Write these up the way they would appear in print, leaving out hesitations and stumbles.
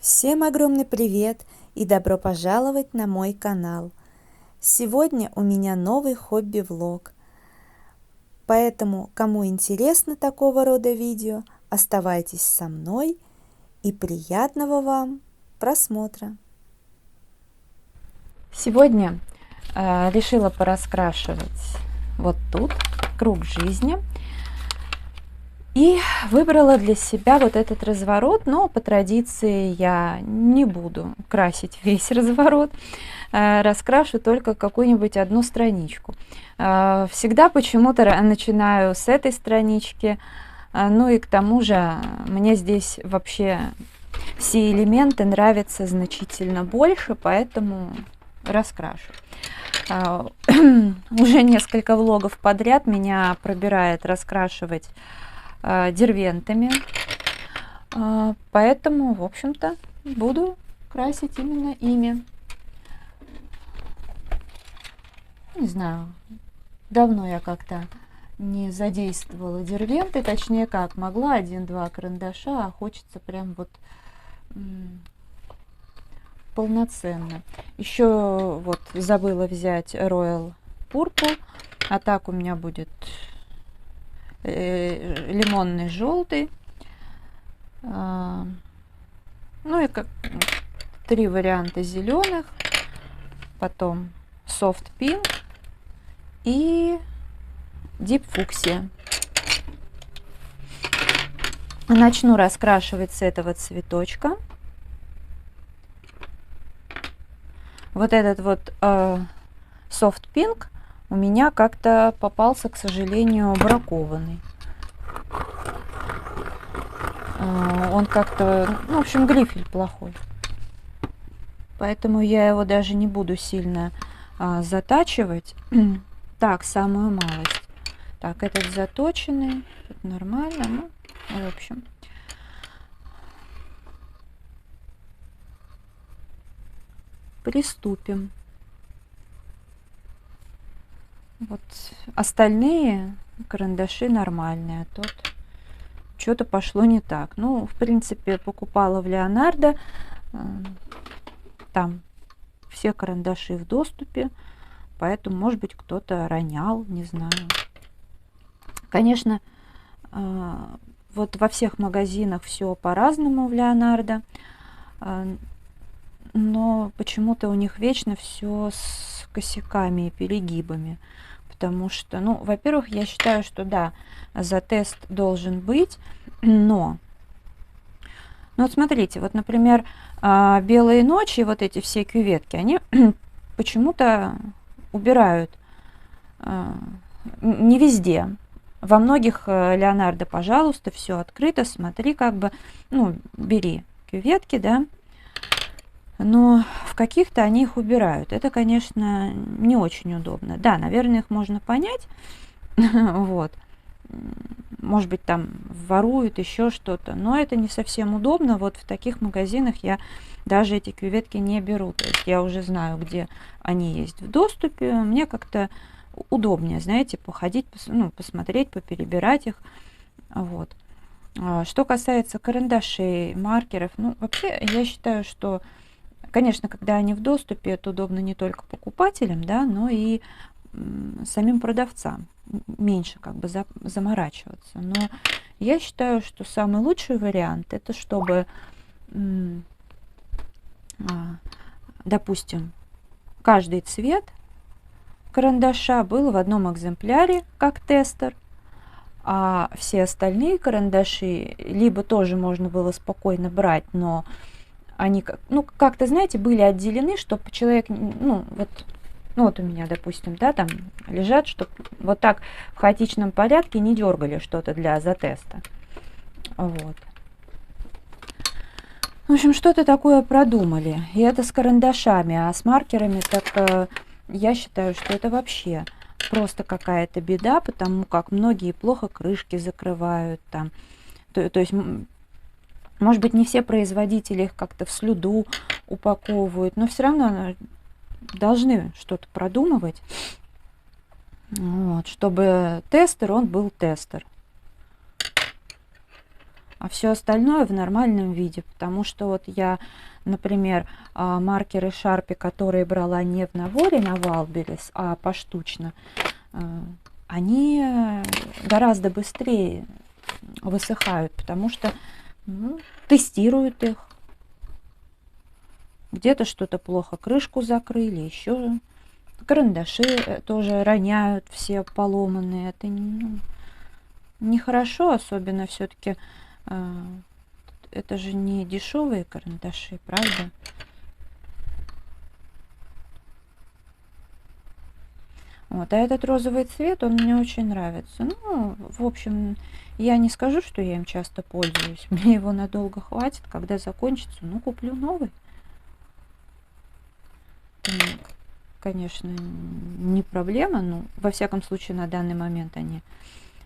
Всем огромный привет и добро пожаловать на мой канал. Сегодня у меня новый хобби-влог, поэтому, кому интересно такого рода видео, оставайтесь со мной и приятного вам просмотра. Сегодня решила пораскрашивать вот тут круг жизни. И выбрала для себя вот этот разворот, но по традиции я не буду красить весь разворот, раскрашу только какую-нибудь одну страничку. Всегда почему-то начинаю с этой странички, ну и к тому же мне здесь вообще все элементы нравятся значительно больше, поэтому раскрашу. Уже несколько влогов подряд меня пробирает раскрашивать дервентами, поэтому, в общем-то, буду красить именно ими. Не знаю, давно я как-то не задействовала дервенты, точнее как, могла один-два карандаша, а хочется прям вот полноценно. Еще вот забыла взять Royal Purple, а так у меня будет лимонный желтый, ну и как 3 варианта зеленых, потом soft pink и deep fuchsia. Начну раскрашивать с этого цветочка. Вот этот вот soft pink у меня как-то попался, к сожалению, бракованный. Он как-то, ну, в общем, грифель плохой. Поэтому я его даже не буду сильно затачивать. Так, самую малость. Так, этот заточенный, тут нормально, ну, в общем. Приступим. Вот остальные карандаши нормальные, а тут что-то пошло не так. Ну, в принципе, покупала в Леонардо, там все карандаши в доступе, поэтому, может быть, кто-то ронял, не знаю. Конечно, вот во всех магазинах все по-разному в Леонардо, но почему-то у них вечно все с косяками и перегибами. Потому что, ну, во-первых, я считаю, что да, за тест должен быть, но... Ну, вот смотрите, вот, например, белые ночи, вот эти все кюветки, они почему-то убирают не везде. Во многих Леонардо, пожалуйста, все открыто, смотри, как бы, ну, бери кюветки, да, но в каких-то они их убирают. Это, конечно, не очень удобно. Да, наверное, их можно понять. Вот. Может быть, там воруют еще что-то, но это не совсем удобно. Вот в таких магазинах я даже эти кюветки не беру. То есть я уже знаю, где они есть в доступе. Мне как-то удобнее, знаете, походить, ну, посмотреть, поперебирать их. Вот. Что касается карандашей, маркеров, ну, вообще я считаю, что, конечно, когда они в доступе, это удобно не только покупателям, да, но и самим продавцам. Меньше как бы заморачиваться. Но я считаю, что самый лучший вариант это чтобы, допустим, каждый цвет карандаша был в одном экземпляре как тестер, а все остальные карандаши либо тоже можно было спокойно брать, но они, ну, как-то, знаете, были отделены, чтобы человек, ну, вот у меня, допустим, да, там лежат, чтобы вот так в хаотичном порядке не дергали что-то для затеста. Вот. В общем, что-то такое продумали. И это с карандашами, а с маркерами, так я считаю, что это вообще просто какая-то беда, потому как многие плохо крышки закрывают там. То есть, может быть, не все производители их как-то в слюду упаковывают, но все равно должны что-то продумывать, вот, чтобы тестер, он был тестер. а все остальное в нормальном виде. Потому что вот я, например, маркеры Sharpie, которые брала не в наборе на Валберес, а поштучно, они гораздо быстрее высыхают, потому что тестируют их. Где-то что-то плохо, крышку закрыли, еще карандаши тоже роняют, все поломанные. Это нехорошо, особенно все-таки это же не дешевые карандаши, правда? Вот, а этот розовый цвет, он мне очень нравится. Ну, в общем, я не скажу, что я им часто пользуюсь. Мне его надолго хватит. Когда закончится, ну, куплю новый. Конечно, не проблема, но во всяком случае на данный момент они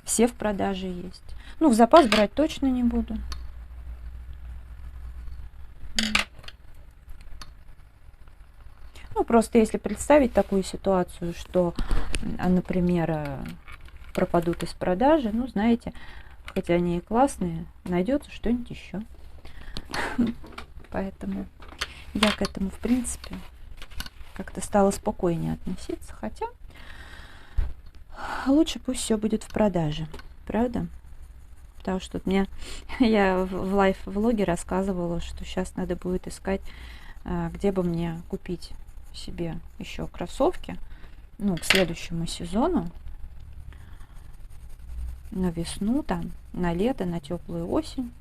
все в продаже есть. Ну, в запас брать точно не буду. Ну, просто если представить такую ситуацию, что, например, пропадут из продажи, ну, знаете, хотя они и классные, найдется что-нибудь еще. Поэтому я к этому, в принципе, как-то стала спокойнее относиться, хотя лучше пусть все будет в продаже, правда? Потому что я в лайф-влоге рассказывала, что сейчас надо будет искать, где бы мне купить себе еще кроссовки, ну, к следующему сезону, на весну, там, на лето, на теплую осень.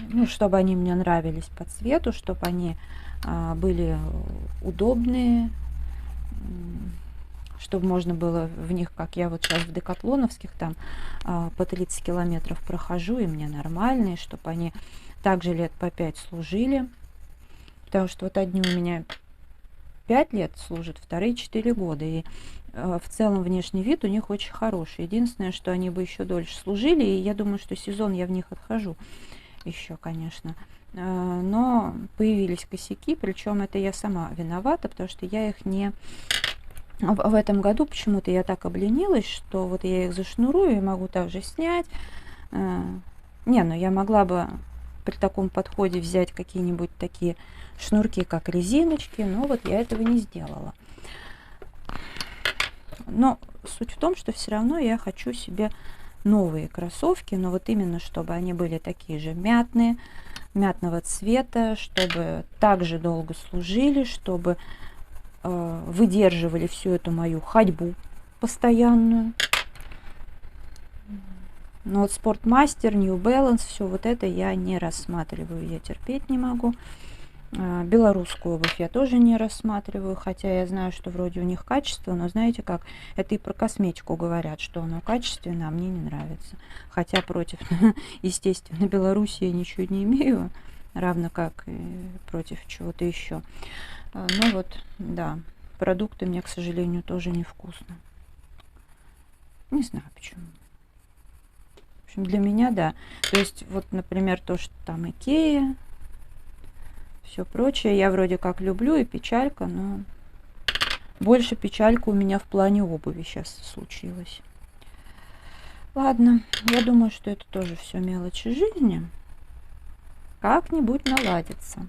Ну, чтобы они мне нравились по цвету, чтобы они были удобные, чтобы можно было в них, как я вот сейчас в декатлоновских, там по 30 километров прохожу, и мне нормальные, чтобы они также лет по 5 служили. Потому что вот одни у меня 5 лет служат, вторые 4 года. И в целом внешний вид у них очень хороший. Единственное, что они бы еще дольше служили, и я думаю, что сезон я в них отхожу еще, конечно. Но появились косяки, причем это я сама виновата, потому что я их не... В этом году почему-то я так обленилась, что вот я их зашнурую и могу также снять. Не, ну я могла бы при таком подходе взять какие-нибудь такие шнурки, как резиночки, но вот я этого не сделала. Но суть в том, что все равно я хочу себе новые кроссовки, но вот именно чтобы они были такие же мятные, мятного цвета, чтобы также долго служили, чтобы выдерживали всю эту мою ходьбу постоянную. Но вот Спортмастер, New Balance, все вот это я не рассматриваю, я терпеть не могу. Белорусскую обувь я тоже не рассматриваю, хотя я знаю, что вроде у них качество, но знаете как, это и про косметику говорят, что оно качественное, а мне не нравится. Хотя против, естественно, Беларуси я ничего не имею, равно как и против чего-то еще. Ну вот, да, продукты мне, к сожалению, тоже невкусно. Не знаю почему. В общем, для меня, да. То есть, вот, например, то, что там Икея, все прочее, я вроде как люблю, и печалька, но больше печалька у меня в плане обуви сейчас случилась. Ладно, я думаю, что это тоже все мелочи жизни. Как-нибудь наладится.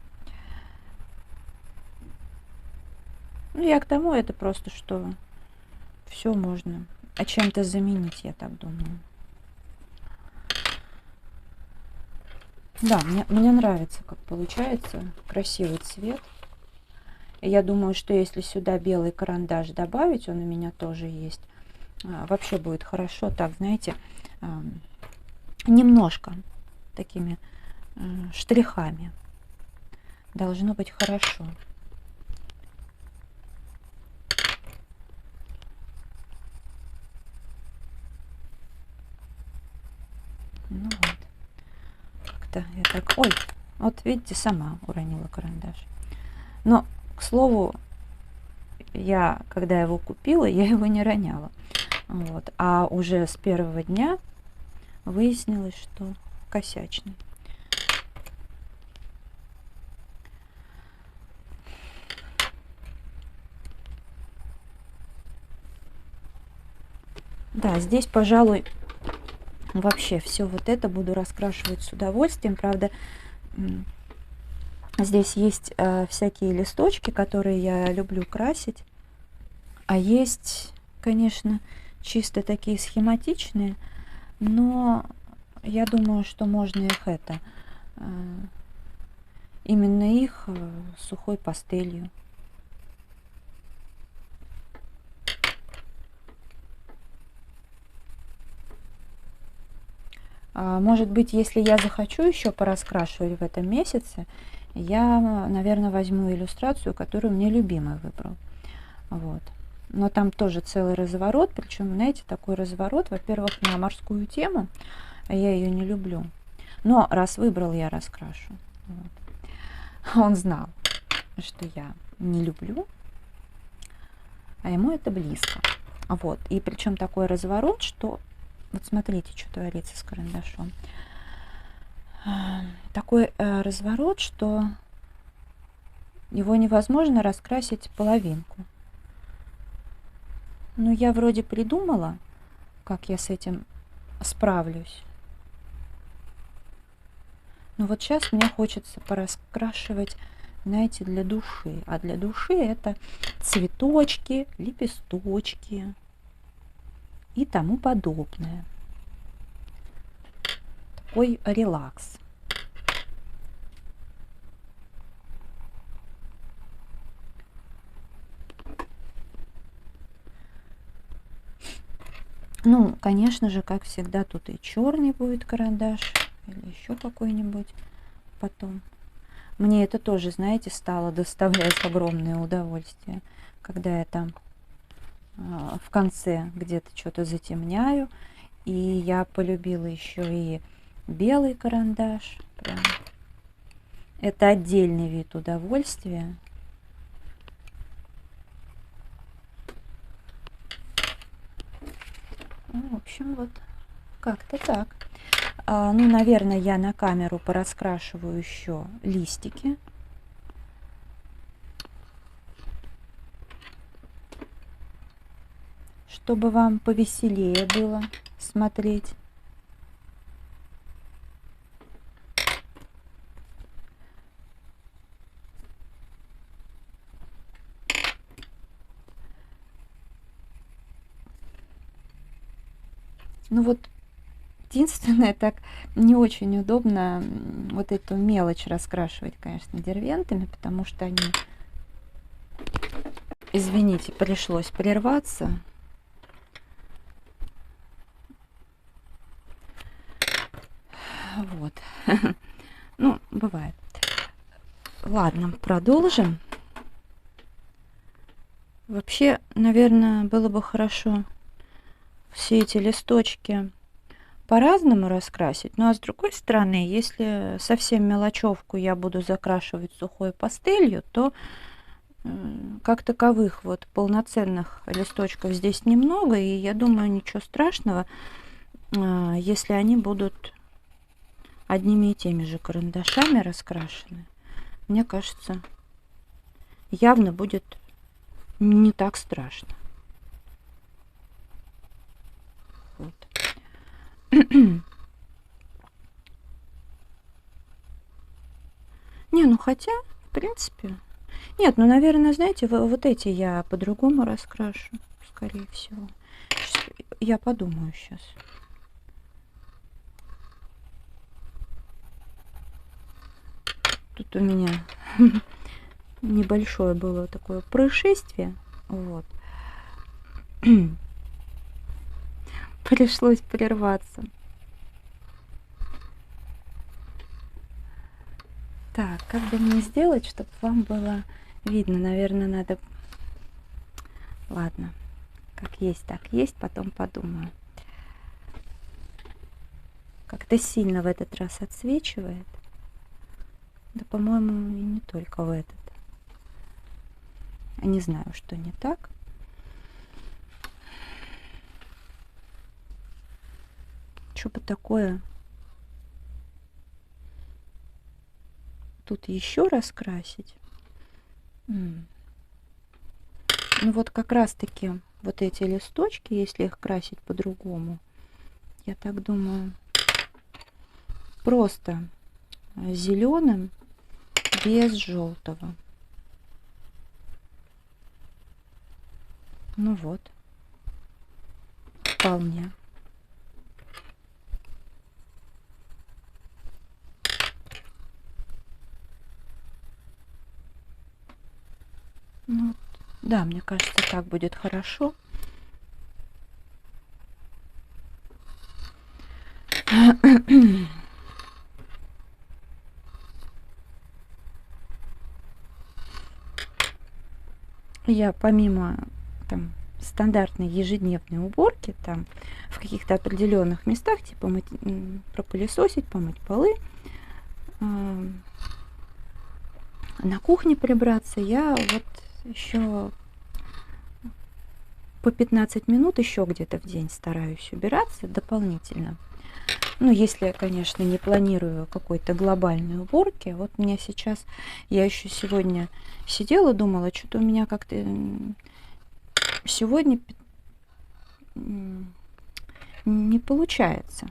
Ну, я к тому, это просто, что все можно чем-то заменить, я так думаю. Да, мне нравится, как получается, красивый цвет. И я думаю, что если сюда белый карандаш добавить, он у меня тоже есть, вообще будет хорошо. Так, знаете, немножко такими штрихами. Должно быть хорошо. Ну вот. Как-то я так... Ой, вот видите, сама уронила карандаш. Но, к слову, я, когда его купила, я его не роняла. Вот. А уже с первого дня выяснилось, что косячный. Да, здесь, пожалуй, Вообще все вот это буду раскрашивать с удовольствием. Правда, здесь есть всякие листочки, которые я люблю красить. А есть, конечно, чисто такие схематичные, но я думаю, что можно их именно их сухой пастелью. Может быть, если я захочу еще пораскрашивать в этом месяце, я, наверное, возьму иллюстрацию, которую мне любимый выбрал. Вот. Но там тоже целый разворот, причем, знаете, такой разворот, во-первых, на морскую тему, а я ее не люблю. Но раз выбрал, я раскрашу. Вот. Он знал, что я не люблю, а ему это близко. Вот. И причем такой разворот, что... Вот смотрите, что творится с карандашом. Такой разворот, что его невозможно раскрасить половинку. Ну, я вроде придумала, как я с этим справлюсь. Но вот сейчас мне хочется пораскрашивать, знаете, для души. А для души это цветочки, лепесточки и тому подобное. Такой релакс. Ну, конечно же, как всегда, тут и черный будет карандаш, или еще какой-нибудь потом. Мне это тоже, знаете, стало доставлять огромное удовольствие, когда я там в конце где-то что-то затемняю. И я полюбила еще и белый карандаш. Прям. Это отдельный вид удовольствия. Ну, в общем, вот как-то так. Ну, наверное, я на камеру пораскрашиваю еще листики. Чтобы вам повеселее было смотреть. Ну вот, единственное, так не очень удобно вот эту мелочь раскрашивать, конечно, дервентами, потому что они, извините, пришлось прерваться. Вот. Ну, бывает. Ладно, продолжим. Вообще, наверное, было бы хорошо все эти листочки по-разному раскрасить. Ну а с другой стороны, если совсем мелочевку я буду закрашивать сухой пастелью, то как таковых вот полноценных листочков здесь немного, и я думаю, ничего страшного, если они будут одними и теми же карандашами раскрашены. Мне кажется, явно будет не так страшно. Вот. Не, ну хотя, в принципе... Нет, ну, наверное, знаете, вот эти я по-другому раскрашу, скорее всего. Я подумаю сейчас. Тут у меня небольшое было такое происшествие. Вот. Пришлось прерваться. Так, как бы мне сделать, чтобы вам было видно? Наверное, надо... Ладно, как есть, так есть, потом подумаю. Как-то сильно в этот раз отсвечивает. Да, по-моему, и не только в этот. Не знаю, что не так. Что бы такое... Тут еще раскрасить. Ну вот как раз таки вот эти листочки, если их красить по-другому, я так думаю, просто зеленым без желтого. Ну вот, вполне. Ну, да, мне кажется, так будет хорошо. Я помимо там стандартной ежедневной уборки, там в каких-то определенных местах, типа пропылесосить, помыть полы, на кухне прибраться, я вот еще по 15 минут еще где-то в день стараюсь убираться дополнительно. Ну, если, конечно, не планирую какой-то глобальной уборки. Вот у меня сейчас, я еще сегодня сидела, думала, что-то у меня как-то сегодня не получается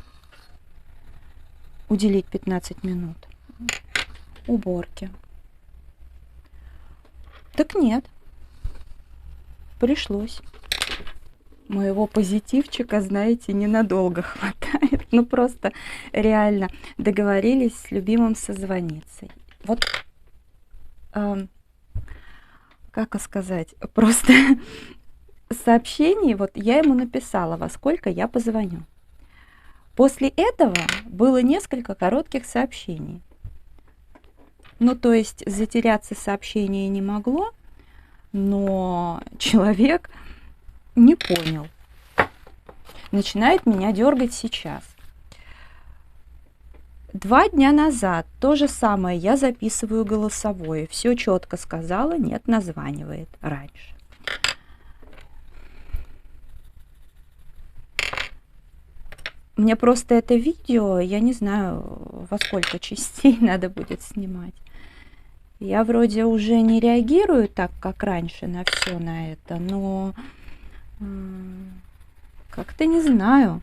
уделить 15 минут уборке. Так нет, пришлось. Моего позитивчика, знаете, ненадолго хватает. Ну, просто реально договорились с любимым созвониться. Вот, как сказать, просто сообщение, вот я ему написала, во сколько я позвоню. После этого было несколько коротких сообщений. Ну, то есть затеряться сообщение не могло, но человек не понял. Начинает меня дергать сейчас. 2 дня назад то же самое, я записываю голосовое. Все четко сказала, нет, названивает раньше. Мне просто это видео, я не знаю, во сколько частей надо будет снимать. Я вроде уже не реагирую так, как раньше на все на это, но как-то не знаю.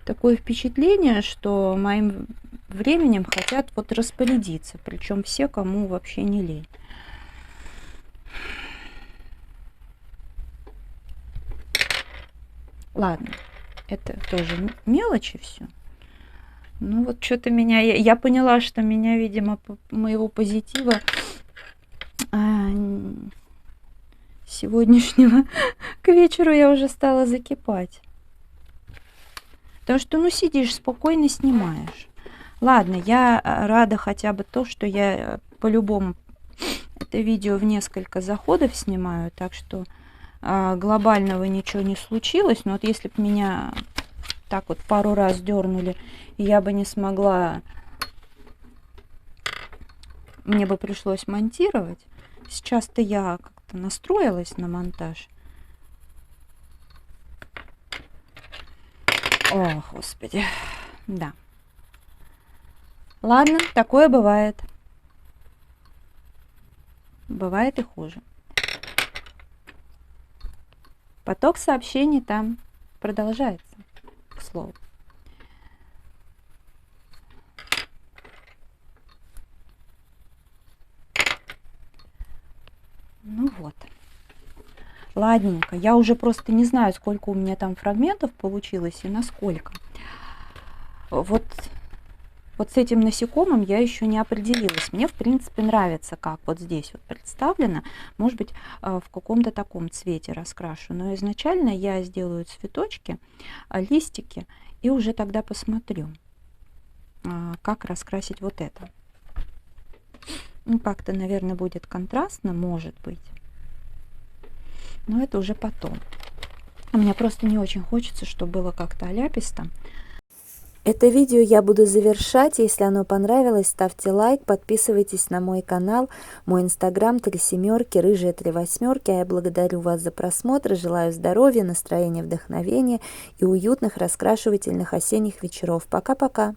Такое впечатление, что моим временем хотят вот распорядиться, причем все, кому вообще не лень. Ладно, это тоже мелочи все. Ну вот что-то меня, я поняла, что меня, видимо, моего позитива сегодняшнего к вечеру я уже стала закипать. Потому что, ну, сидишь спокойно, снимаешь. Ладно, я рада хотя бы то, что я по-любому это видео в несколько заходов снимаю, так что глобального ничего не случилось. Но вот если бы меня так вот пару раз дернули, я бы не смогла, мне бы пришлось монтировать. Сейчас-то я как-то настроилась на монтаж. О, Господи, да. Ладно, такое бывает. Бывает и хуже. Поток сообщений там продолжается, к слову. Ну вот. Ладненько. Я уже просто не знаю, сколько у меня там фрагментов получилось и насколько. Вот с этим насекомым я еще не определилась. Мне, в принципе, нравится, как вот здесь вот представлено. Может быть, в каком-то таком цвете раскрашу. Но изначально я сделаю цветочки, листики, и уже тогда посмотрю, как раскрасить вот это. Ну, как-то, наверное, будет контрастно, может быть. Но это уже потом. Мне просто не очень хочется, чтобы было как-то аляписто. Это видео я буду завершать. Если оно понравилось, ставьте лайк, подписывайтесь на мой канал, мой инстаграм 3 семерки, рыжая 3 восьмерки. А я благодарю вас за просмотр, желаю здоровья, настроения, вдохновения и уютных раскрашивательных осенних вечеров. Пока-пока!